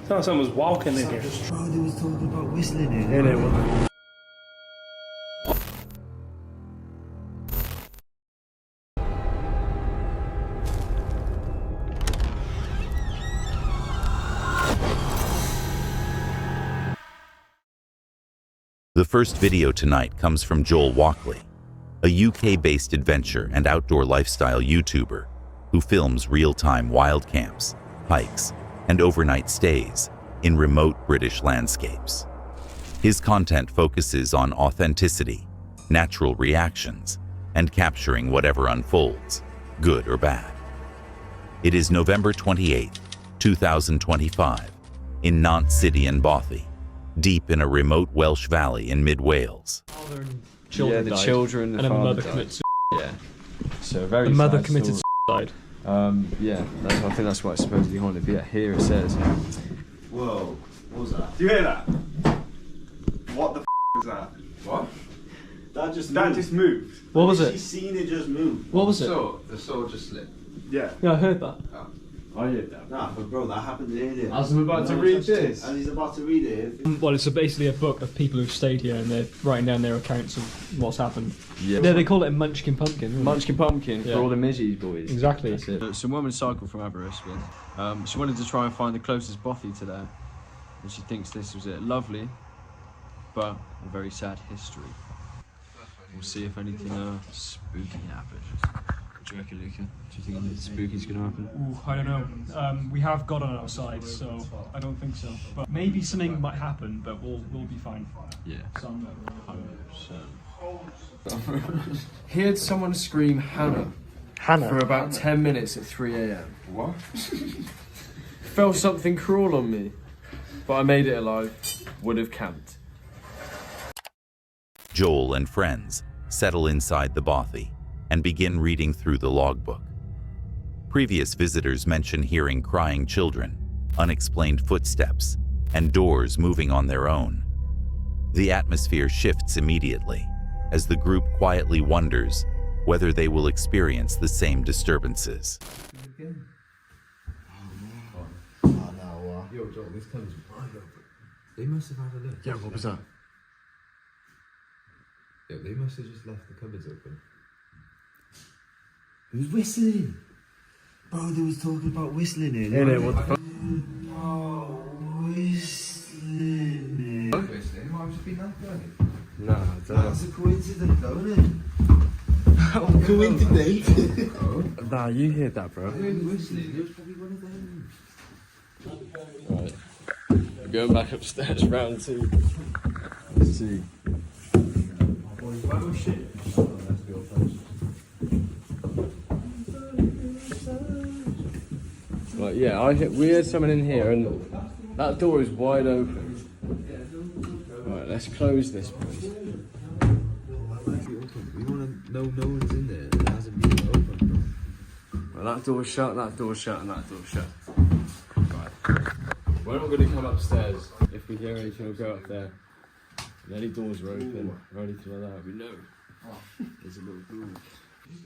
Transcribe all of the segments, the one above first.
Sounds like someone was walking in here. Bro, they was talking about whistling in Yeah, they were. The first video tonight comes from Joel Walkley, a UK-based adventure and outdoor lifestyle YouTuber who films real-time wild camps, hikes, and overnight stays in remote British landscapes. His content focuses on authenticity, natural reactions, and capturing whatever unfolds, good or bad. It is November 28, 2025, in Nant City and Bothy, deep in a remote Welsh valley in mid-Wales. Yeah, the children, the and a father mother died. committed Yeah. So very The mother sad committed story. suicide. Yeah, I think that's what it's supposedly haunted. But yeah, here it says. Whoa, what was that? Do you hear that? What the was that? What? That Just moved. What was it? She's seen it just move. What was it? The saw just slipped. Yeah. Yeah, I heard that. I heard that. Nah, but bro, that happened earlier. I was about to read this. And he's about to read it. Well, it's basically a book of people who've stayed here and they're writing down their accounts of what's happened. Yeah. Yeah, they call it a Munchkin Pumpkin. isn't it? Munchkin Pumpkin Yeah. for all the Mizzies boys. Exactly. That's it. Some woman cycled from Aberystwyth. She wanted to try and find the closest bothy to there, and she thinks this was it. Lovely, but a very sad history. We'll see if anything spooky happens. What do you reckon, Luca? Do you think anything spooky's gonna happen? Ooh, I don't know. We have God on our side, so I don't think so. But maybe something might happen, but we'll be fine. Yeah. Some 100%. Heard someone scream Hannah for about 10 minutes at 3 a.m. What? Felt something crawl on me, but I made it alive. Would have camped. Joel and friends settle inside the bothy and begin reading through the logbook. Previous visitors mention hearing crying children, unexplained footsteps, and doors moving on their own. The atmosphere shifts immediately as the group quietly wonders whether they will experience the same disturbances. Yo, Joel, this cupboard's wide open. They must have had a look. Yeah, what was that? Yeah, they must have just left the cupboards open. Who's whistling? Bro, they was talking about whistling in. Yeah, what the fuck? Oh, whistling. Obviously, it might have just been that guy. No, I don't know. That's a coincidence, don't it? Coincidence. Nah, you heard that, bro. Whistling, it was probably one of them. Right. We're going back upstairs, round two. Let's see. Oh shit. Oh, that's the old person. Right, yeah, we heard someone in here and that door is wide open. Right, let's close this, please. We want to know no one's in there. It hasn't been open. Right, that door's shut, that door's shut, and that door's shut. Right. We're not going to come upstairs. If we hear anything, we'll go up there. And any doors are open or anything like that, we know. There's a little door.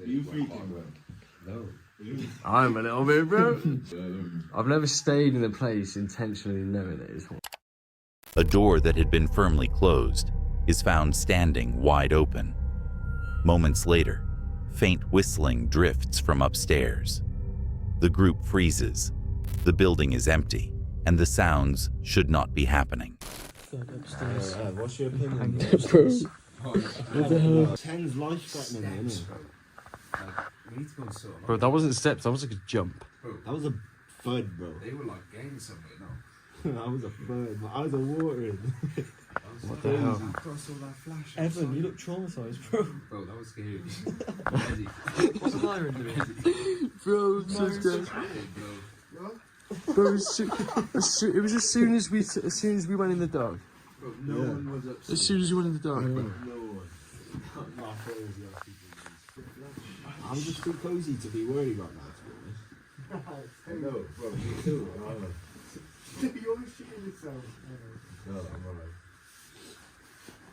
You freaking, bro? No. I'm a little bit, bro. I've never stayed in a place intentionally knowing it is haunted. A door that had been firmly closed is found standing wide open. Moments later, faint whistling drifts from upstairs. The group freezes. The building is empty, and the sounds should not be happening. What's your opinion? Bro. Ten's life-threatening, isn't it? We need to go and sort them Bro, out. that wasn't steps, that was like a jump. That was a thud, bro. They were like getting somewhere now. That was a thud. My eyes are watering. What the hell? Across all that flash. Evan, you look traumatised, bro. Bro, that was scary. What's Myron doing? Bro, so scared. Bro, it was as soon as we went in the dark. Bro, no one was upset. As soon as we went in the dark, bro. No one. I'm just too cozy to be worried right now, to be honest. I know, bro, me too. You're shitting yourself. No, I'm alright.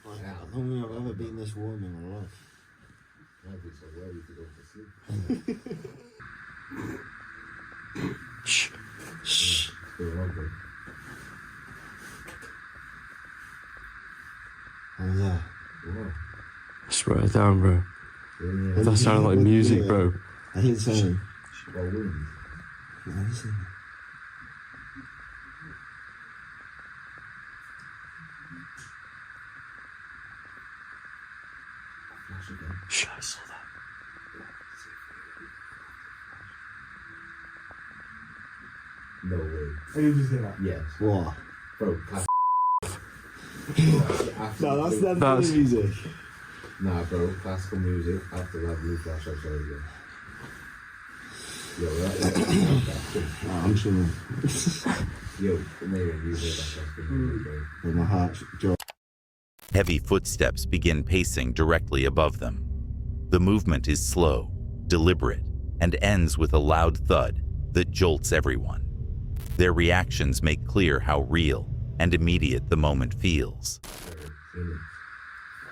I don't think I've ever been this warm in my life. I'd be so worried to go to sleep. Shh. Shh. They were all good. How's that? Swear it down, bro. Yeah. That sounded like music, bro. I hear something. Listen. Flash again. Shh, I saw that. No way. I didn't just hear that. Yes. What? Bro, No, that's That's- music. Nah, bro, classical music after that blue flash outside again. Yo, I'm chilling. Yo, maybe you hear that classical music, bro. With my heart, Joe. Heavy footsteps begin pacing directly above them. The movement is slow, deliberate, and ends with a loud thud that jolts everyone. Their reactions make clear how real and immediate the moment feels.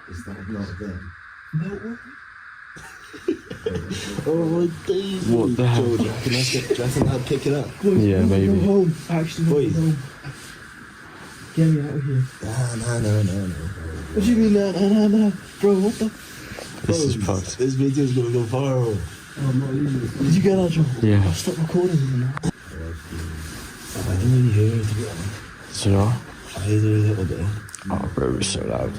Is that not them? No. Oh my days. What the hell? Joe, do you reckon I'd pick it up? Yeah, maybe. home. Actually, Boys. home. Get me out of here. No. What do you mean, no? Bro, what the? This is fucked. This video's gonna go viral. Oh, I'm not leaving this. Did you get that, Joe? Yeah. Stop recording me now. I didn't really hear it, to be honest. So no? I heard it a little bit. Oh, bro, it was so loud.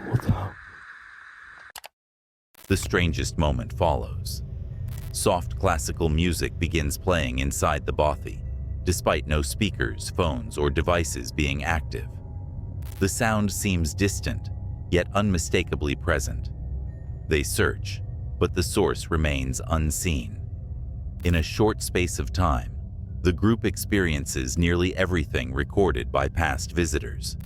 What the hell? The strangest moment follows. Soft classical music begins playing inside the bothy, despite no speakers, phones, or devices being active. The sound seems distant, yet unmistakably present. They search, but the source remains unseen. In a short space of time, the group experiences nearly everything recorded by past visitors.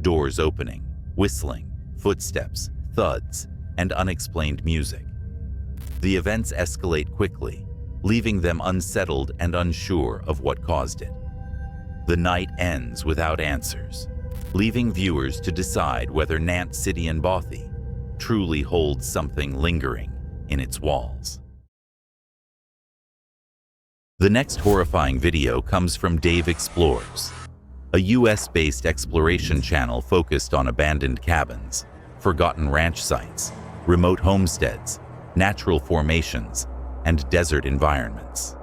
Doors opening, whistling, footsteps, thuds, and unexplained music. The events escalate quickly, leaving them unsettled and unsure of what caused it. The night ends without answers, leaving viewers to decide whether Nant City in Bothy truly holds something lingering in its walls. The next horrifying video comes from Dave Explores, a US-based exploration channel focused on abandoned cabins, forgotten ranch sites, remote homesteads, natural formations, and desert environments.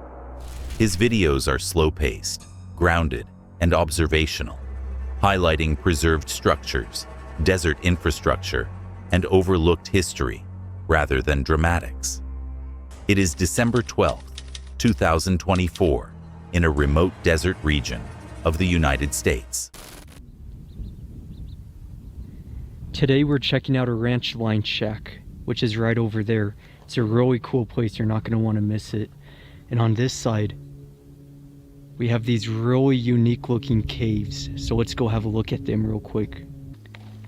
His videos are slow-paced, grounded, and observational, highlighting preserved structures, desert infrastructure, and overlooked history, rather than dramatics. It is December 12th, 2024, in a remote desert region of the United States. Today we're checking out a ranch line shack, which is right over there. It's a really cool place, you're not going to want to miss it. And on this side, we have these really unique looking caves. So let's go have a look at them real quick.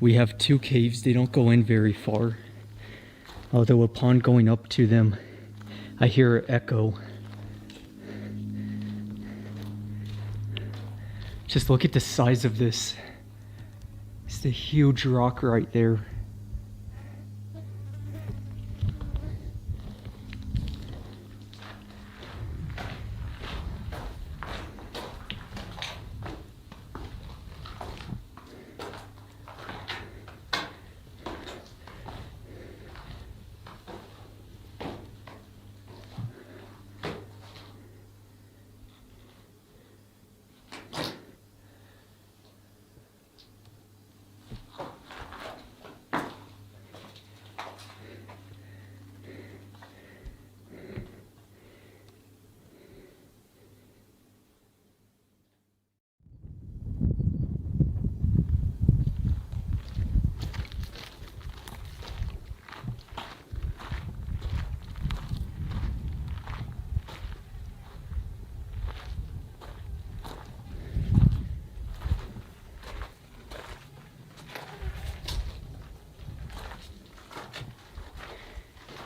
We have two caves, they don't go in very far. Although upon going up to them, I hear an echo. Just look at the size of this. It's a huge rock right there.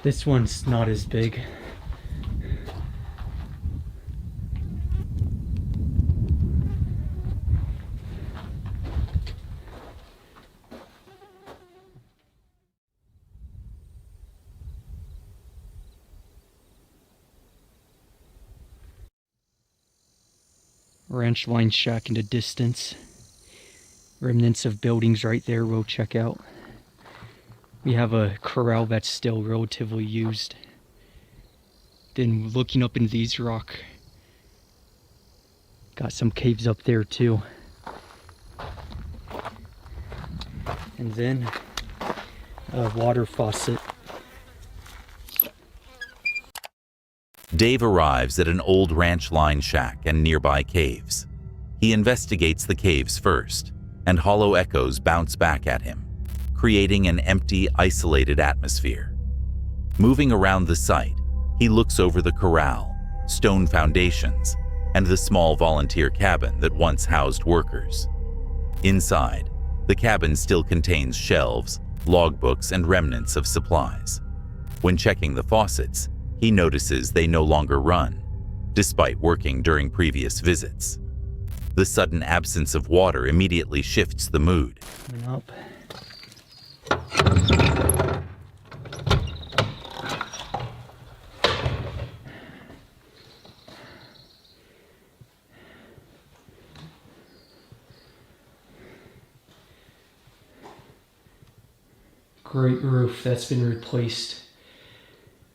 This one's not as big. ranch line shack in the distance. Remnants of buildings right there we'll check out. We have a corral that's still relatively used. Then looking up in these rock, got some caves up there too. And then a water faucet. Dave arrives at an old ranch line shack and nearby caves. He investigates the caves first, and hollow echoes bounce back at him, creating an empty, isolated atmosphere. Moving around the site, he looks over the corral, stone foundations, and the small volunteer cabin that once housed workers. Inside, the cabin still contains shelves, logbooks, and remnants of supplies. When checking the faucets, he notices they no longer run, despite working during previous visits. The sudden absence of water immediately shifts the mood. Coming up. Great roof that's been replaced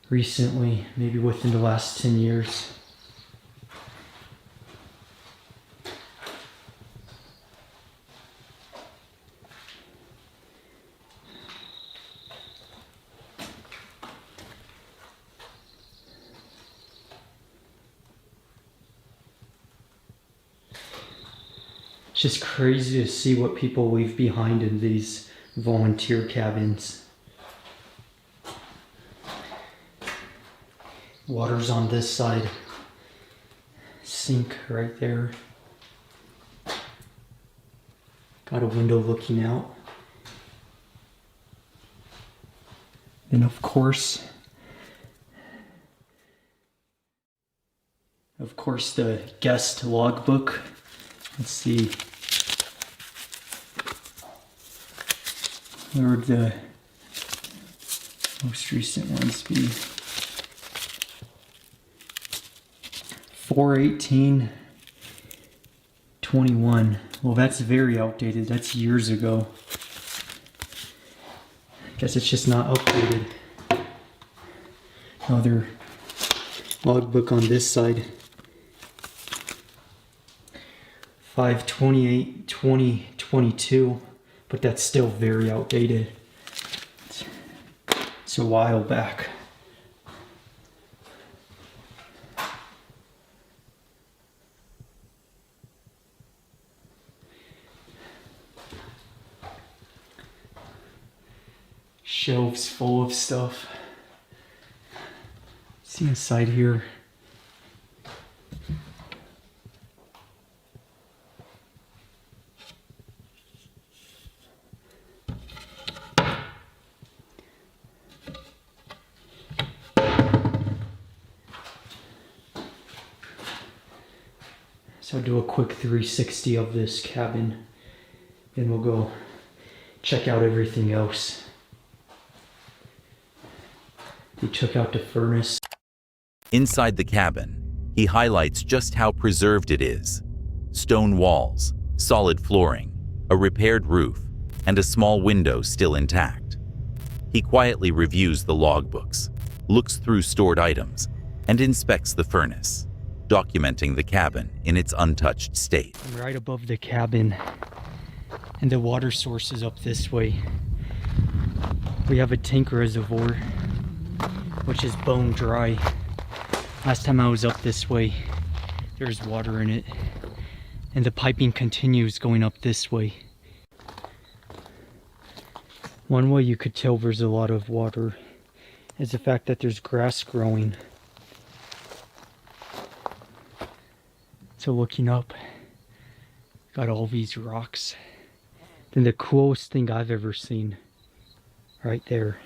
recently, maybe within the last 10 years. It's just crazy to see what people leave behind in these volunteer cabins. Water's on this side. Sink right there. Got a window looking out. And of course, the guest logbook. Let's see. Where would the most recent ones be? 4/18/21. Well, that's very outdated. That's years ago. Guess it's just not updated. Another logbook on this side. 5/28/2022. But that's still very outdated. It's a while back. Shelves full of stuff. See inside here. So I'll do a quick 360 of this cabin, then we'll go check out everything else. He took out the furnace. Inside the cabin, he highlights just how preserved it is. Stone walls, solid flooring, a repaired roof, and a small window still intact. He quietly reviews the logbooks, looks through stored items, and inspects the furnace, documenting the cabin in its untouched state. I'm right above the cabin, and the water source is up this way. We have a tank reservoir, which is bone dry. Last time I was up this way, there's water in it, and the piping continues going up this way. One way you could tell there's a lot of water is the fact that there's grass growing. So looking up, got all these rocks. Then the coolest thing I've ever seen, right there.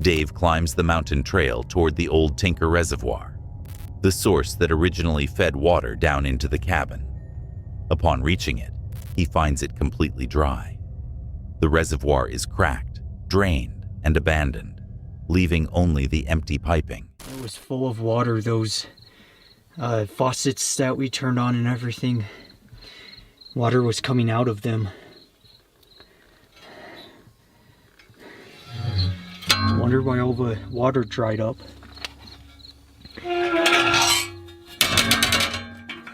Dave climbs the mountain trail toward the old Tinker Reservoir, the source that originally fed water down into the cabin. Upon reaching it, he finds it completely dry. The reservoir is cracked, drained, and abandoned, leaving only the empty piping. It was full of water, those faucets that we turned on and everything. Water was coming out of them. Wonder why all the water dried up.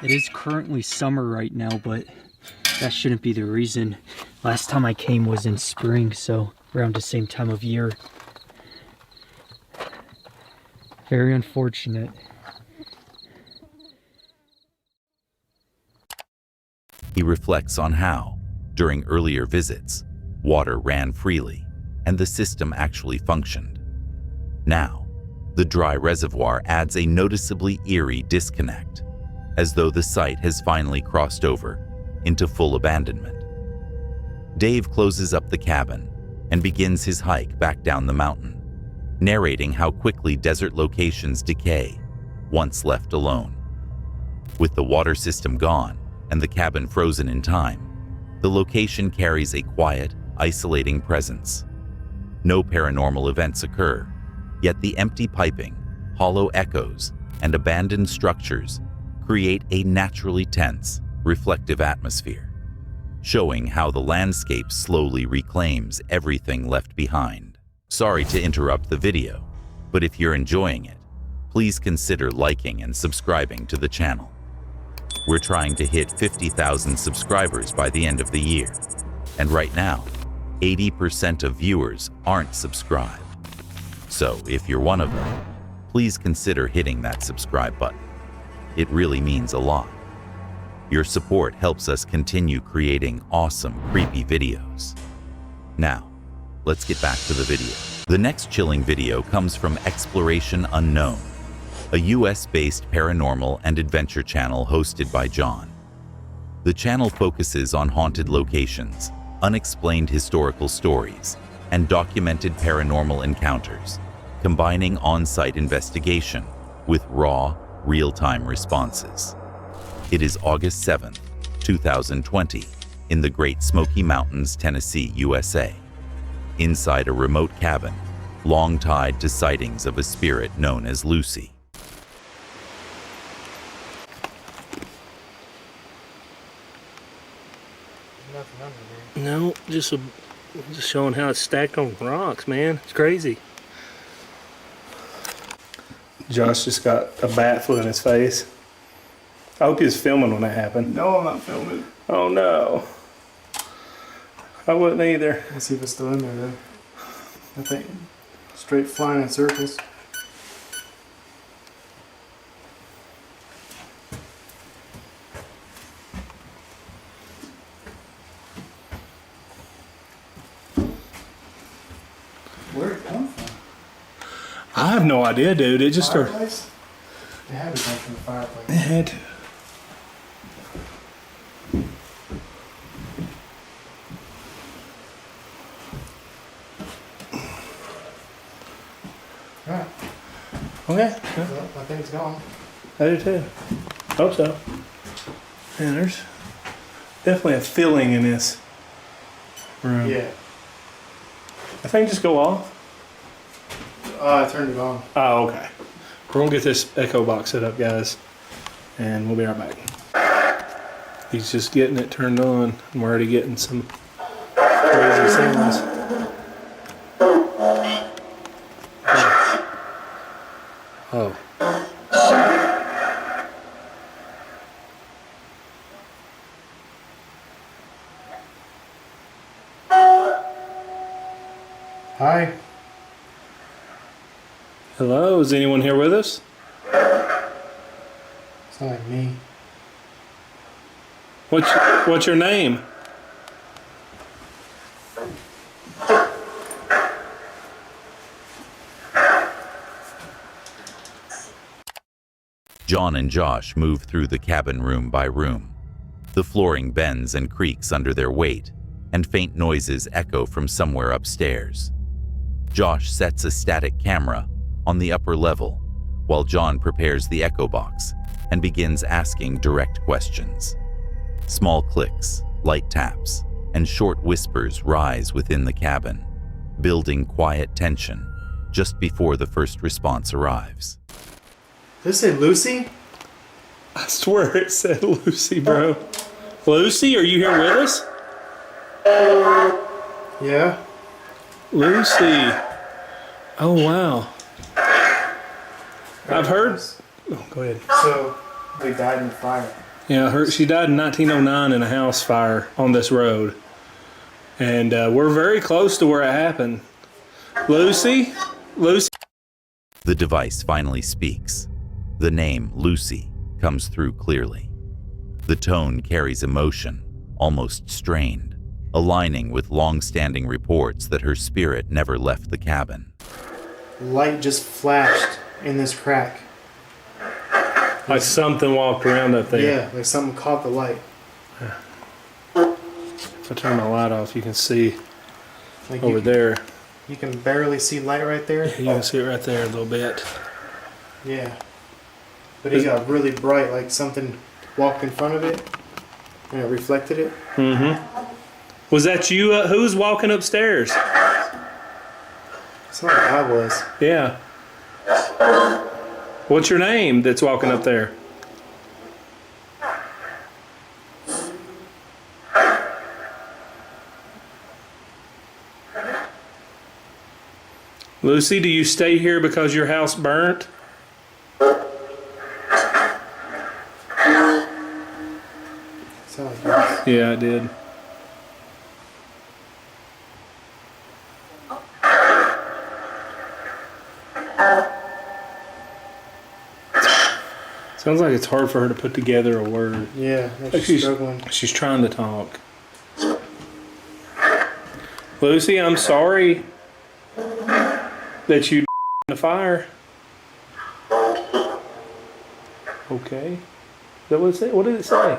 It is currently summer right now, but that shouldn't be the reason. Last time I came was in spring, so around the same time of year. Very unfortunate. He reflects on how, during earlier visits, water ran freely and the system actually functioned. Now, the dry reservoir adds a noticeably eerie disconnect, as though the site has finally crossed over into full abandonment. Dave closes up the cabin and begins his hike back down the mountain, narrating how quickly desert locations decay once left alone. With the water system gone and the cabin frozen in time, the location carries a quiet, isolating presence. No paranormal events occur, yet the empty piping, hollow echoes, and abandoned structures create a naturally tense, reflective atmosphere, showing how the landscape slowly reclaims everything left behind. Sorry to interrupt the video, but if you're enjoying it, please consider liking and subscribing to the channel. We're trying to hit 50,000 subscribers by the end of the year, and right now, 80% of viewers aren't subscribed. So if you're one of them, please consider hitting that subscribe button. It really means a lot. Your support helps us continue creating awesome, creepy videos. Now, let's get back to the video. The next chilling video comes from Exploration Unknown, a US-based paranormal and adventure channel hosted by John. The channel focuses on haunted locations, unexplained historical stories, and documented paranormal encounters, combining on-site investigation with raw, real-time responses. It is August 7th, 2020, in the Great Smoky Mountains, Tennessee, USA. Inside a remote cabin, long tied to sightings of a spirit known as Lucy. No, just showing how it's stacked on rocks, man. It's crazy. Josh just got a bat flew in his face. I hope he was filming when that happened. No, I'm not filming. Oh no. I wouldn't either. Let's see if it's still in there though. I think straight flying in circles. Where'd it come from? I have no idea, dude. It just started. Fireplace? It had to come from the fireplace. It had to. Alright, Okay. well, I think it's gone. I do too. Hope so. Yeah, there's definitely a feeling in this room. Yeah. I think just go off. I turned it on. Oh, okay. We're gonna get this echo box set up, guys, and we'll be right back. He's just getting it turned on, and we're already getting some crazy sounds. Oh. Hi. Hello, is anyone here with us? It's not like me. What's your name? John and Josh move through the cabin room by room. The flooring bends and creaks under their weight, and faint noises echo from somewhere upstairs. Josh sets a static camera on the upper level, while John prepares the echo box and begins asking direct questions. Small clicks, Light taps and short whispers rise within the cabin, building quiet tension just before the first response arrives. Did it say Lucy? I swear it said Lucy, bro. Lucy, are you here with us? Yeah. Lucy. Oh, wow. I've heard. Oh, go ahead. So, they died in the fire. Yeah, she died in 1909 in a house fire on this road. And we're very close to where it happened. Lucy? Lucy? The device finally speaks. The name Lucy comes through clearly. The tone carries emotion, almost strained, aligning with long-standing reports that her spirit never left the cabin. Light just flashed in this crack. Like something walked around up there. Yeah, like something caught the light. If I turn my light off, you can see Like over there. You can barely see light right there. You can see it right there a little bit. Yeah. But it got really bright, like something walked in front of it and it reflected it. Mm-hmm. Was that you? Who was walking upstairs? It's not like I was. Yeah. What's your name that's walking up there? Lucy, do you stay here because your house burnt? Sound like yours. Yeah, I did. Sounds like it's hard for her to put together a word. Yeah, Like she's struggling. she's trying to talk. Lucy, I'm sorry that you in the fire. Okay. Is that what it said? What did it say?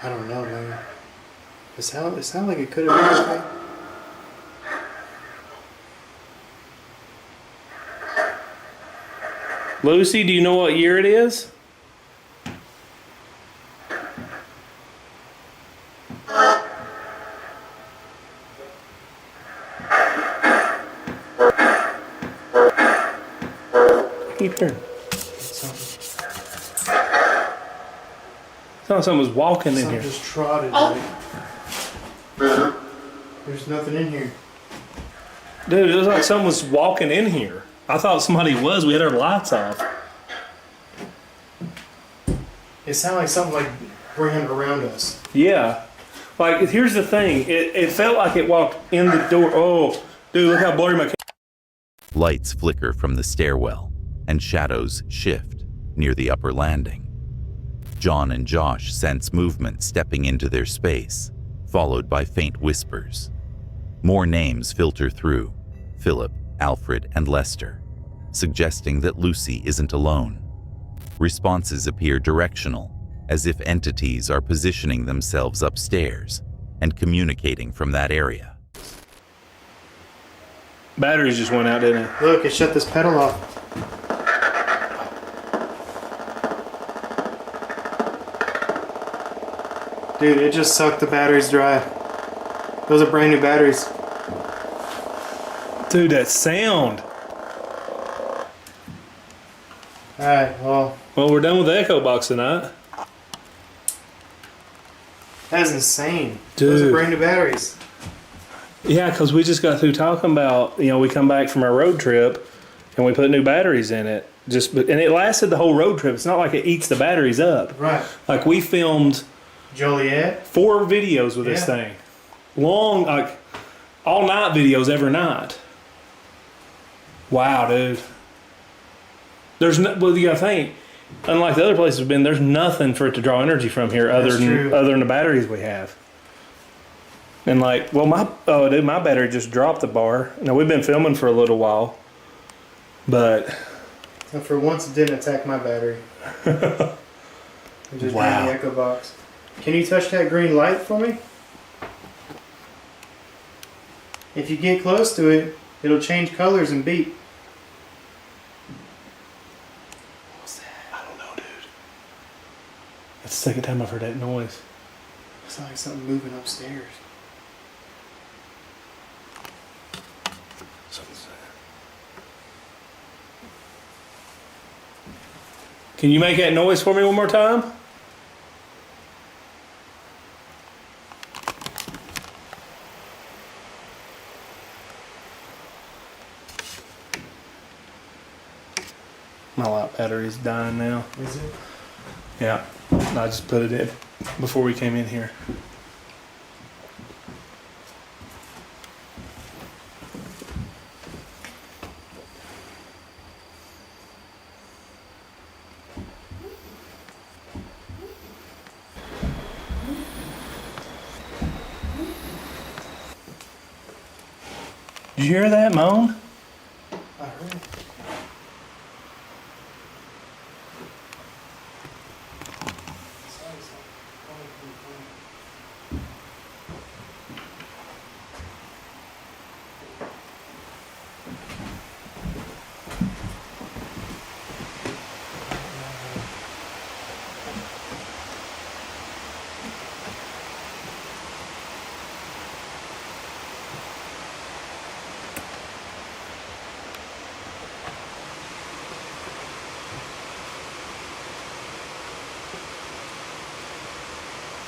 I don't know, man. It sounded like it could have been okay. Lucy, do you know what year it is? Keep hearing. Sounds like someone was walking in Something here. just trotted. Like. There's nothing in here. Dude, it was like someone was walking in here. I thought somebody was. We had our lights off. It sounded like something like ran around us. Yeah. Like, here's the thing. It felt like it walked in the door. Oh, dude, look how blurry my... Lights flicker from the stairwell, and shadows shift near the upper landing. John and Josh sense movement stepping into their space, followed by faint whispers. More names filter through: Philip, Alfred, and Lester, suggesting that Lucy isn't alone. Responses appear directional, as if entities are positioning themselves upstairs and communicating from that area. Batteries just went out, didn't it? Look, it shut this pedal off. Dude, it just sucked the batteries dry. Those are brand new batteries. Dude, that sound. Alright, well, Well, we're done with the Echo Box tonight. that is insane. Those are Dude. brand new batteries. Yeah, because we just got through talking about, we come back from our road trip and we put new batteries in it. And it lasted the whole road trip. It's not like it eats the batteries up. Right. Like, we filmed Joliet. 4 videos with this Yeah. thing. Long, like, all night videos every night. Wow, dude. There's no, well, you gotta think, unlike the other places we've been, there's nothing for it to draw energy from here other That's than true. the batteries we have. And like, well, my battery just dropped the bar. Now, we've been filming for a little while, but And for once, it didn't attack my battery. It just Wow. ran the Echo Box. Can you touch that green light for me? If you get close to it, it'll change colors and beep. I don't know, dude. It's Second time I've heard that noise. It's like something moving upstairs. Can you make that noise for me one more time? My light battery's dying now. Is it? Yeah, I just put it in before we came in here. Did you hear that moan? I heard it.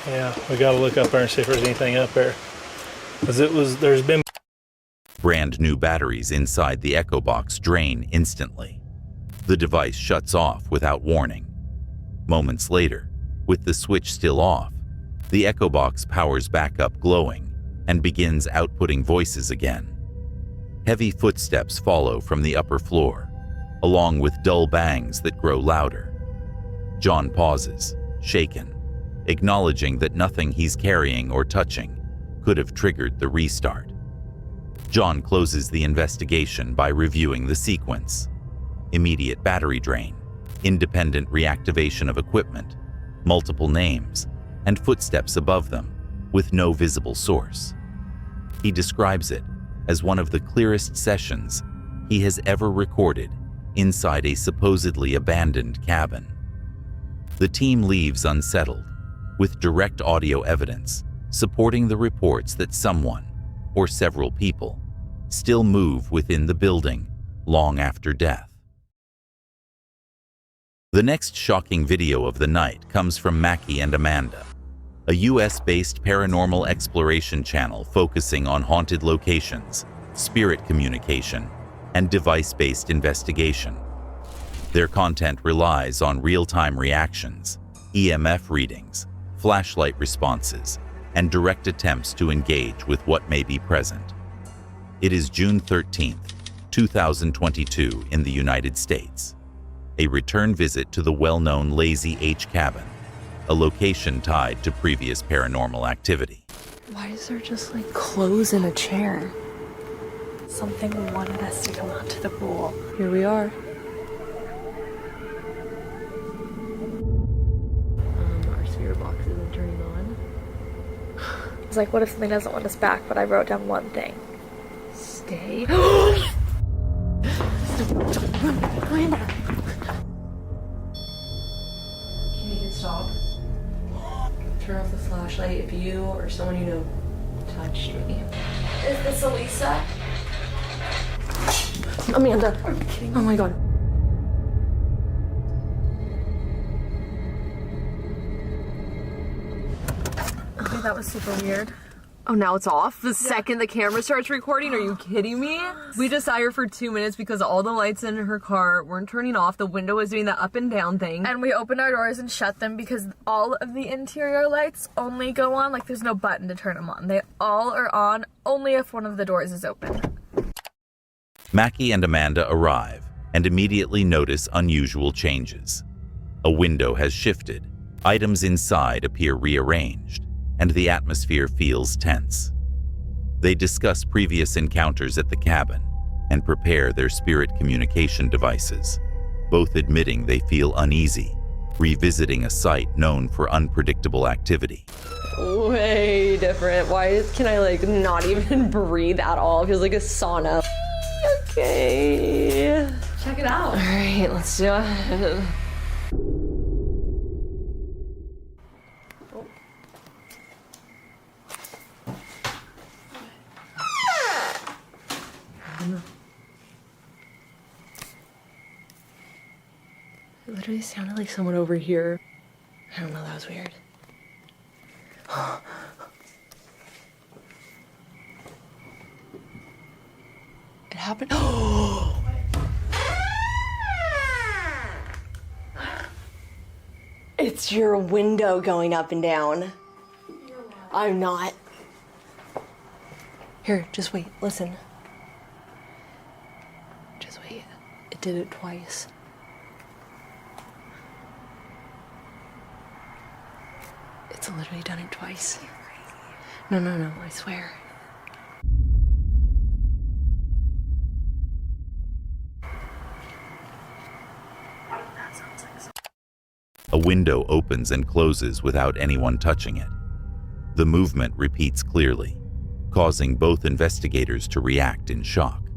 Yeah, we gotta look up there and see if there's anything up there. Cause there's been Brand new batteries inside the Echo Box drain instantly. The device shuts off without warning. Moments later, with the switch still off, the Echo Box powers back up glowing and begins outputting voices again. Heavy footsteps follow from the upper floor, along with dull bangs that grow louder. John pauses, shaken, acknowledging that nothing he's carrying or touching could have triggered the restart. John closes the investigation by reviewing the sequence: immediate battery drain, independent reactivation of equipment, multiple names, and footsteps above them, with no visible source. He describes it as one of the clearest sessions he has ever recorded inside a supposedly abandoned cabin. The team leaves unsettled, with direct audio evidence supporting the reports that someone, or several people, still move within the building long after death. The next shocking video of the night comes from Mackie and Amanda, a US-based paranormal exploration channel focusing on haunted locations, spirit communication, and device-based investigation. Their content relies on real-time reactions, EMF readings, flashlight responses, and direct attempts to engage with what may be present. It is June 13th, 2022 in the United States. A return visit to the well-known Lazy H Cabin, a location tied to previous paranormal activity. Why is there just like clothes in a chair? Something wanted us to come out to the pool. Here we are. Our spirit box isn't turning on. I was like, what if something doesn't want us back? But I wrote down one thing. Stay. Amanda. Can you stop? Turn off the flashlight if you or someone you know touched me. Is this Elisa? Amanda. Are you kidding? Oh my god. Okay, that was super weird. Oh, now it's off? The second the camera starts recording? Are you kidding me? We just sat here for 2 minutes because all the lights in her car weren't turning off. The window was doing the up and down thing. And we opened our doors and shut them because all of the interior lights only go on, like there's no button to turn them on. They all are on only if one of the doors is open. Mackie and Amanda arrive and immediately notice unusual changes. A window has shifted, items inside appear rearranged, and the atmosphere feels tense. They discuss previous encounters at the cabin and prepare their spirit communication devices, both admitting they feel uneasy, revisiting a site known for unpredictable activity. Way different. Why can I like not even breathe at all? It feels like a sauna. Okay. Check it out. All right, let's do it. on. It literally sounded like someone over here. I don't know, that was weird. It happened. It's your window going up and down. I'm not. Here, just wait, listen. Just wait. It did it twice. It's literally done it twice. No, I swear. A window opens and closes without anyone touching it. The movement repeats clearly, causing both investigators to react in shock.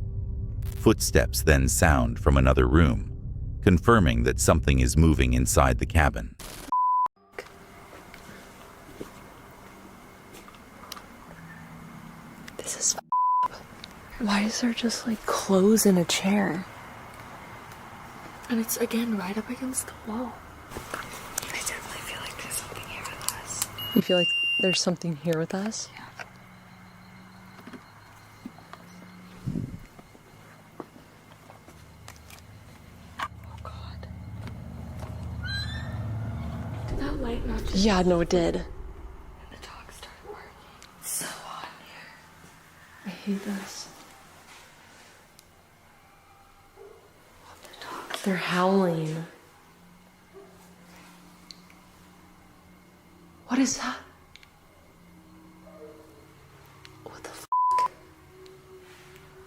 Footsteps then sound from another room, confirming that something is moving inside the cabin. This is Why is there just like clothes in a chair? And it's again right up against the wall. I definitely feel like there's something here with us. You feel like there's something here with us? Yeah. Oh God. Did that light not just... Yeah, no, it did. And the dog started working. It's so hot in here. I hate this. The dogs. They're howling. What is that? What the f?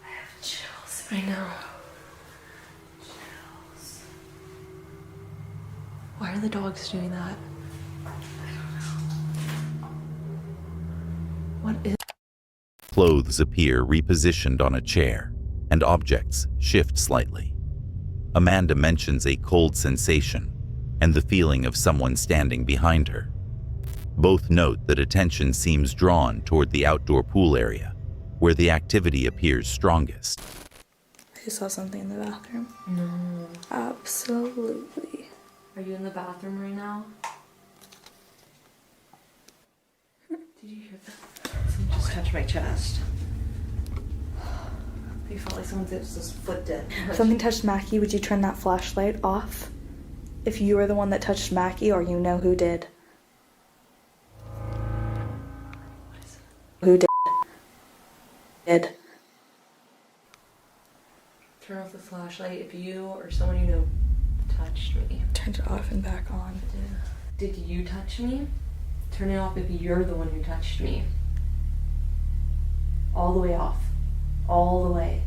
I have chills. I know. Chills. Why are the dogs doing that? What is... Clothes appear repositioned on a chair, and objects shift slightly. Amanda mentions a cold sensation and the feeling of someone standing behind her. Both note that attention seems drawn toward the outdoor pool area, where the activity appears strongest. I saw something in the bathroom. No. Absolutely. Are you in the bathroom right now? Did you hear that? Someone just touched my chest. I felt like someone just flipped it. If something touched Mackie, would you turn that flashlight off? If you were the one that touched Mackie, or you know who did. Who did? Turn off the flashlight if you or someone you know touched me. Turned it off and back on. Did you touch me? Turn it off if you're the one who touched me. All the way off. All the way.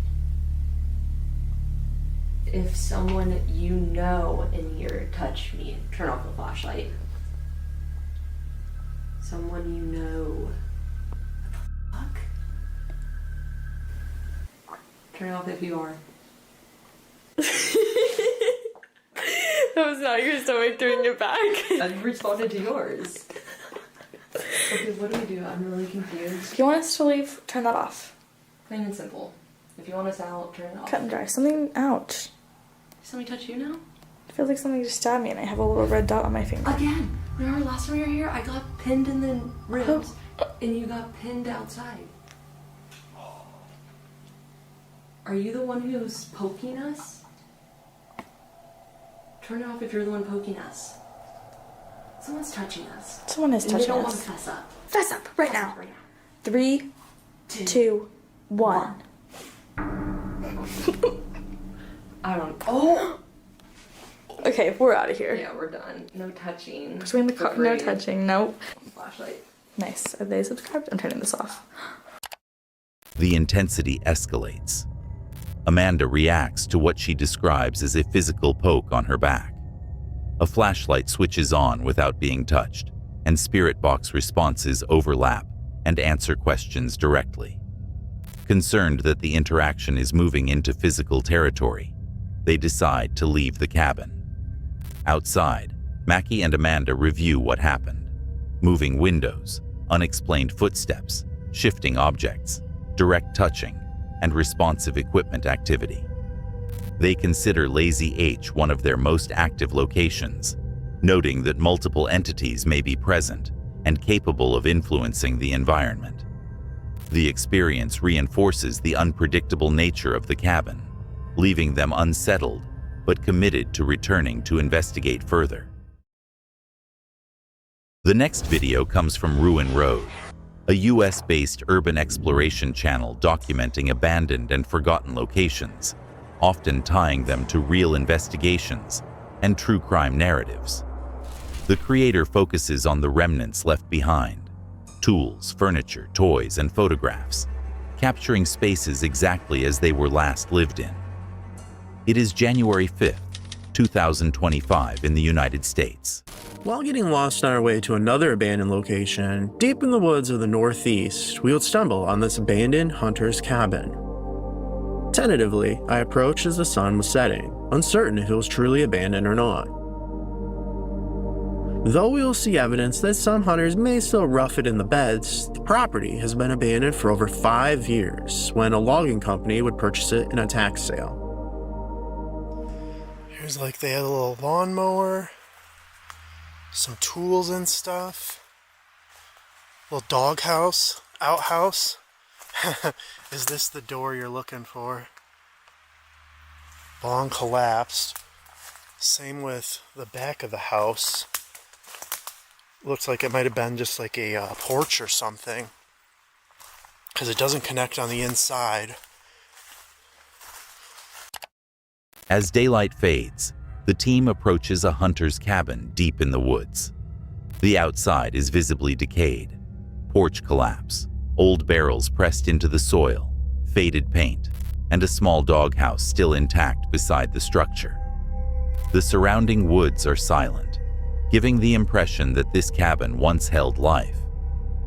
If someone you know in here touched me, turn off the flashlight. Someone you know. What the fuck? Turn it off if you are. That was not your stomach turning it back. I responded to yours. Okay, what do we do? I'm really confused. If you want us to leave, turn that off. Plain and simple. If you want us out, turn it off. Cut and dry. Something, ouch. Did somebody touch you now? I feel like something just stabbed me and I have a little red dot on my finger. Again! Remember last time you were here? I got pinned in the ribs and you got pinned outside. Are you the one who's poking us? Turn it off if you're the one poking us. Someone's touching us. Someone is And touching they don't us. want to fess up. Fess up, right now. Right now. 3, 2, 1. I don't. Oh! Okay, we're out of here. Yeah, we're done. No touching. Between the car, no Free. touching, nope. Flashlight. Nice. Are they subscribed? I'm turning this off. The intensity escalates. Amanda reacts to what she describes as a physical poke on her back. A flashlight switches on without being touched, and spirit box responses overlap and answer questions directly. Concerned that the interaction is moving into physical territory, they decide to leave the cabin. Outside, Mackie and Amanda review what happened. Moving windows, unexplained footsteps, shifting objects, direct touching, and responsive equipment activity. They consider Lazy H one of their most active locations, noting that multiple entities may be present and capable of influencing the environment. The experience reinforces the unpredictable nature of the cabin, leaving them unsettled but committed to returning to investigate further. The next video comes from Ruin Road, a US-based urban exploration channel documenting abandoned and forgotten locations, often tying them to real investigations and true crime narratives. The creator focuses on the remnants left behind: tools, furniture, toys, and photographs, capturing spaces exactly as they were last lived in. It is January 5th, 2025 in the United States. While getting lost on our way to another abandoned location, deep in the woods of the Northeast, we would stumble on this abandoned hunter's cabin. Tentatively, I approached as the sun was setting, uncertain if it was truly abandoned or not. Though we will see evidence that some hunters may still rough it in the beds, the property has been abandoned for over 5 years when a logging company would purchase it in a tax sale. Here's like they had a little lawnmower, some tools and stuff, little doghouse, outhouse. Is this the door you're looking for? Long collapsed. Same with the back of the house. Looks like it might have been just like a porch or something, because it doesn't connect on the inside. As daylight fades, the team approaches a hunter's cabin deep in the woods. The outside is visibly decayed. Porch collapse, old barrels pressed into the soil, faded paint, and a small doghouse still intact beside the structure. The surrounding woods are silent, giving the impression that this cabin once held life,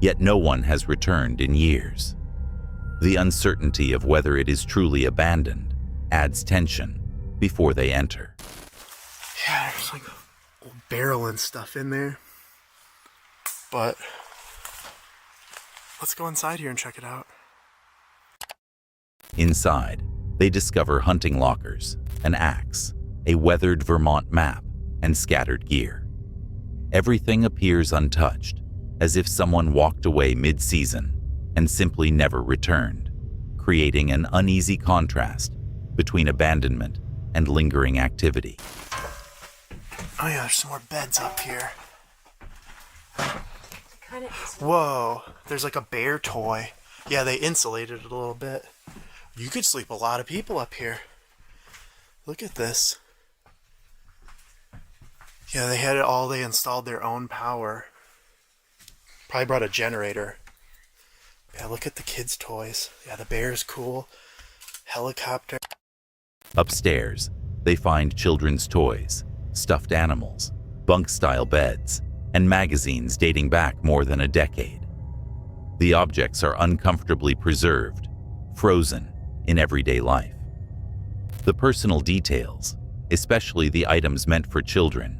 yet no one has returned in years. The uncertainty of whether it is truly abandoned adds tension before they enter. Yeah, there's like a old barrel and stuff in there. But let's go inside here and check it out. Inside, they discover hunting lockers, an axe, a weathered Vermont map, and scattered gear. Everything appears untouched, as if someone walked away mid-season and simply never returned, creating an uneasy contrast between abandonment and lingering activity. Oh yeah, there's some more beds up here. Whoa, there's like a bear toy. Yeah, they insulated it a little bit. You could sleep a lot of people up here. Look at this. Yeah, they had it all, they installed their own power. Probably brought a generator. Yeah, look at the kids' toys. Yeah, the bear's cool. Helicopter. Upstairs, they find children's toys, stuffed animals, bunk-style beds, and magazines dating back more than a decade. The objects are uncomfortably preserved, frozen in everyday life. The personal details, especially the items meant for children,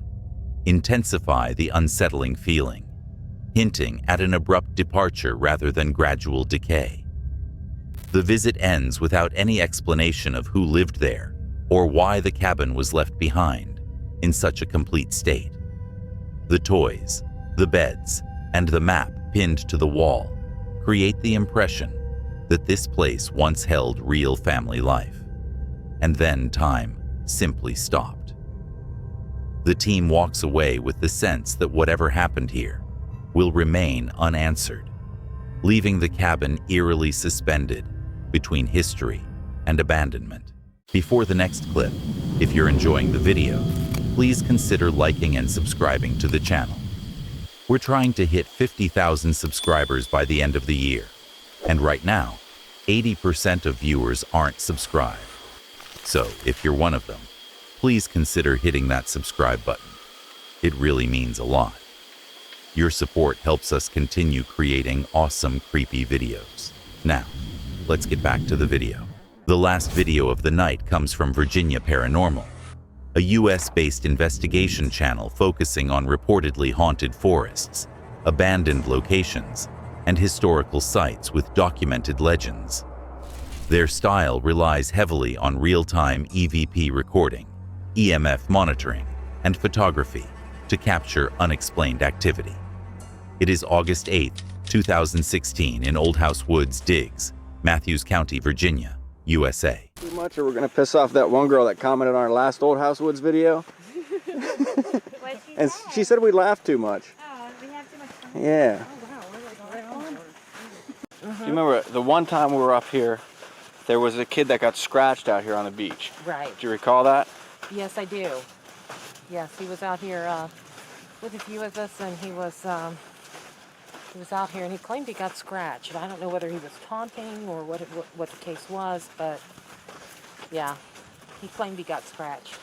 intensify the unsettling feeling, hinting at an abrupt departure rather than gradual decay. The visit ends without any explanation of who lived there or why the cabin was left behind in such a complete state. The toys, the beds, and the map pinned to the wall create the impression that this place once held real family life, and then time simply stopped. The team walks away with the sense that whatever happened here will remain unanswered, leaving the cabin eerily suspended between history and abandonment. Before the next clip, if you're enjoying the video, please consider liking and subscribing to the channel. We're trying to hit 50,000 subscribers by the end of the year, and right now, 80% of viewers aren't subscribed. So if you're one of them, please consider hitting that subscribe button. It really means a lot. Your support helps us continue creating awesome, creepy videos. Now, let's get back to the video. The last video of the night comes from Virginia Paranormal, a US-based investigation channel focusing on reportedly haunted forests, abandoned locations, and historical sites with documented legends. Their style relies heavily on real-time EVP recording, EMF monitoring, and photography to capture unexplained activity. It is August 8, 2016 in Old House Woods Digs, Matthews County, Virginia, USA. Too much, or we're gonna piss off that one girl that commented on our last Old House Woods video. And she said we laughed too much. Oh, we have too much fun. Yeah. You remember the one time we were up here, there was a kid that got scratched out here on the beach. Right. Do you recall that? Yes, I do. Yes, he was out here with a few of us, and he was out here, and he claimed he got scratched. I don't know whether he was taunting or what the case was, but yeah, he claimed he got scratched.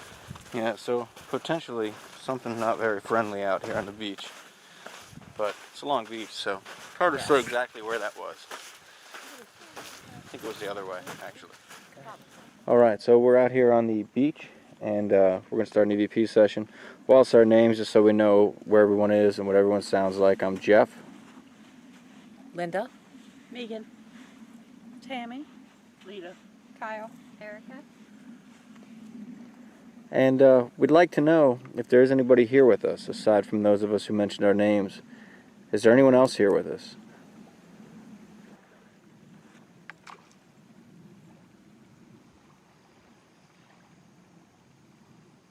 Yeah, so potentially something not very friendly out here on the beach. But it's a Long Beach, so hard to say exactly where that was. I think it was the other way, actually. All right, so we're out here on the beach, and we're gonna start an EVP session. We'll also our names just so we know where everyone is and what everyone sounds like. I'm Jeff. Linda. Megan. Tammy. Lita. Kyle. Erica. And we'd like to know if there's anybody here with us, aside from those of us who mentioned our names. Is there anyone else here with us?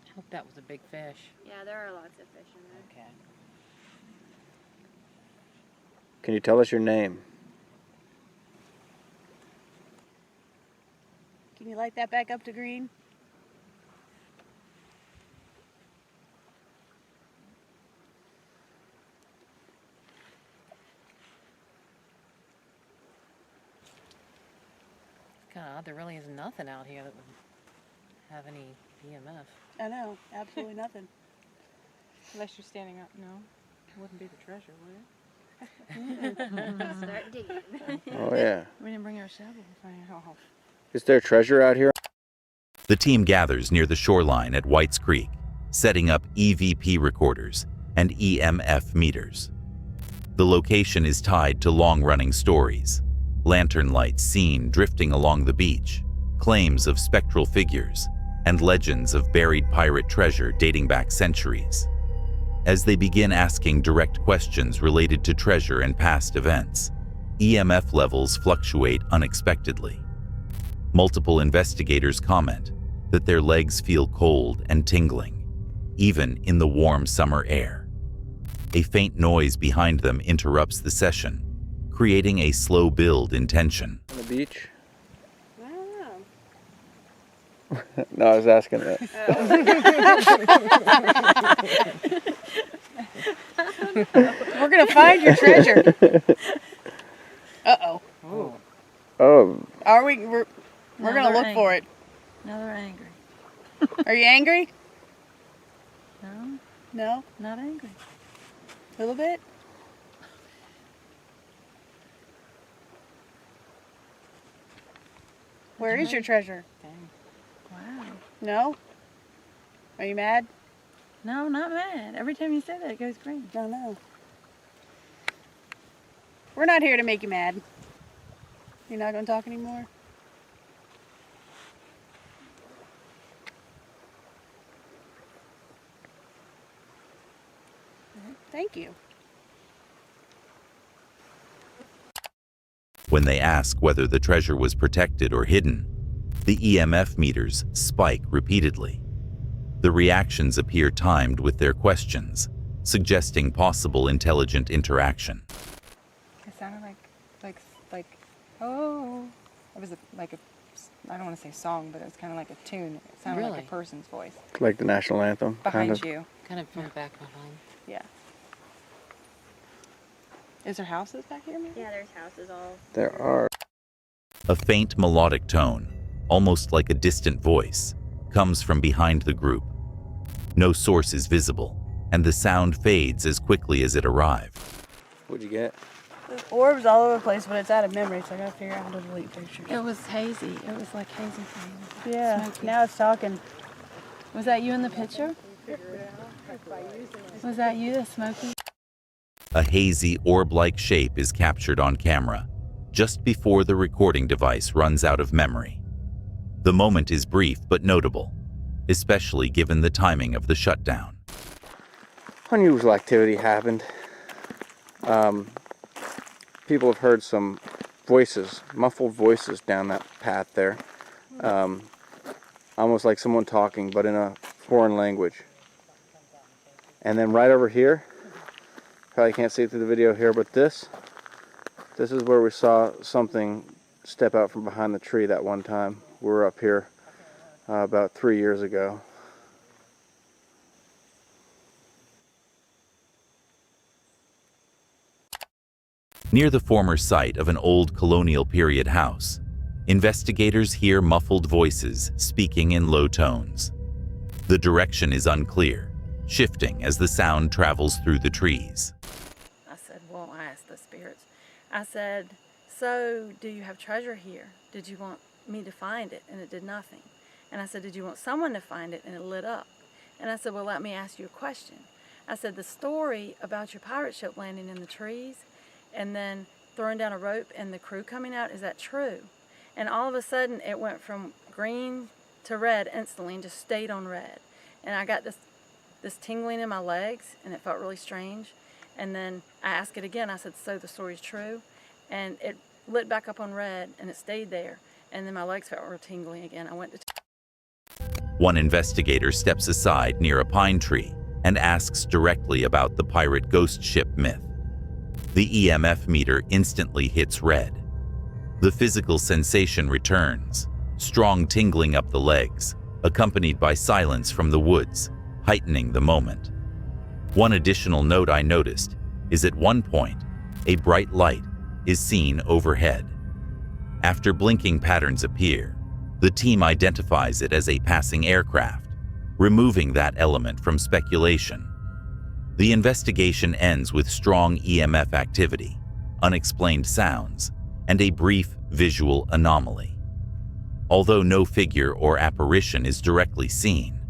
I hope that was a big fish. Yeah, there are lots of fish in there. Okay. Can you tell us your name? Can you light that back up to green? It's kind of odd. There really is nothing out here that would have any EMF. I know, absolutely nothing. Unless you're standing up, no. It wouldn't be the treasure, would it? Start digging. Oh yeah. We didn't bring our shovel. Oh. Is there treasure out here? The team gathers near the shoreline at White's Creek, setting up EVP recorders and EMF meters. The location is tied to long-running stories, lantern lights seen drifting along the beach, claims of spectral figures, and legends of buried pirate treasure dating back centuries. As they begin asking direct questions related to treasure and past events, EMF levels fluctuate unexpectedly. Multiple investigators comment that their legs feel cold and tingling, even in the warm summer air. A faint noise behind them interrupts the session, creating a slow build in tension. On the beach? I don't know. No, I was asking that. We're gonna find your treasure. Uh-oh. Oh. Are we? We're gonna look for it. Now they're angry. Are you angry? No, No? not angry. A little bit? Where is your treasure? Wow. No? Are you mad? No, not mad. Every time you say that, it goes green. No, no. We're not here to make you mad. You're not gonna talk anymore? Thank you. When they ask whether the treasure was protected or hidden, the EMF meters spike repeatedly. The reactions appear timed with their questions, suggesting possible intelligent interaction. It sounded like oh, it was like a, I don't want to say song, but it was kind of like a tune. It sounded like Really? a person's voice. Like the national anthem? Behind kind of. you. Kind of from the back behind. Yeah. Is there houses back here, maybe? Yeah, there's houses all. There are. A faint melodic tone, almost like a distant voice, comes from behind the group. No source is visible, and the sound fades as quickly as it arrived. What'd you get? There's orbs all over the place, but it's out of memory, so I gotta figure out how to delete pictures. It was hazy. It was like hazy. Yeah, Smoky. now it's talking. Was that you in the picture? Was that you, the smoky? A hazy orb-like shape is captured on camera, just before the recording device runs out of memory. The moment is brief but notable, especially given the timing of the shutdown. Unusual activity happened. People have heard some voices, muffled voices down that path there. Almost like someone talking, but in a foreign language. And then right over here, probably can't see it through the video here, but this is where we saw something step out from behind the tree that one time. We were up here about 3 years ago. Near the former site of an old colonial period house, investigators hear muffled voices speaking in low tones. The direction is unclear, shifting as the sound travels through the trees. I said, well, I asked the spirits. I said, so do you have treasure here? Did you want me to find it? And it did nothing. And I said, did you want someone to find it? And it lit up. And I said, well, let me ask you a question. I said, the story about your pirate ship landing in the trees and then throwing down a rope and the crew coming out, is that true? And all of a sudden it went from green to red instantly and just stayed on red. And I got this tingling in my legs and it felt really strange. And then I asked it again. I said, so the story's true? And it lit back up on red and it stayed there. And then my legs felt real tingling again. I went to... One investigator steps aside near a pine tree and asks directly about the pirate ghost ship myth. The EMF meter instantly hits red. The physical sensation returns, strong tingling up the legs, accompanied by silence from the woods, heightening the moment. One additional note I noticed is at one point, a bright light is seen overhead. After blinking patterns appear, the team identifies it as a passing aircraft, removing that element from speculation. The investigation ends with strong EMF activity, unexplained sounds, and a brief visual anomaly. Although no figure or apparition is directly seen,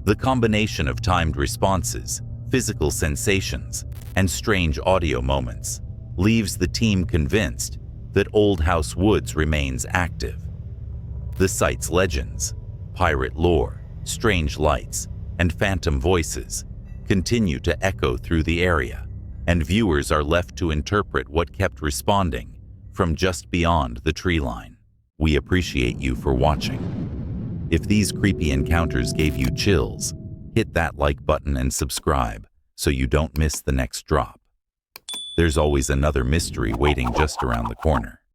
the combination of timed responses, physical sensations, and strange audio moments leaves the team convinced that Old House Woods remains active. The site's legends, pirate lore, strange lights, and phantom voices continue to echo through the area, and viewers are left to interpret what kept responding from just beyond the tree line. We appreciate you for watching. If these creepy encounters gave you chills, hit that like button and subscribe so you don't miss the next drop. There's always another mystery waiting just around the corner.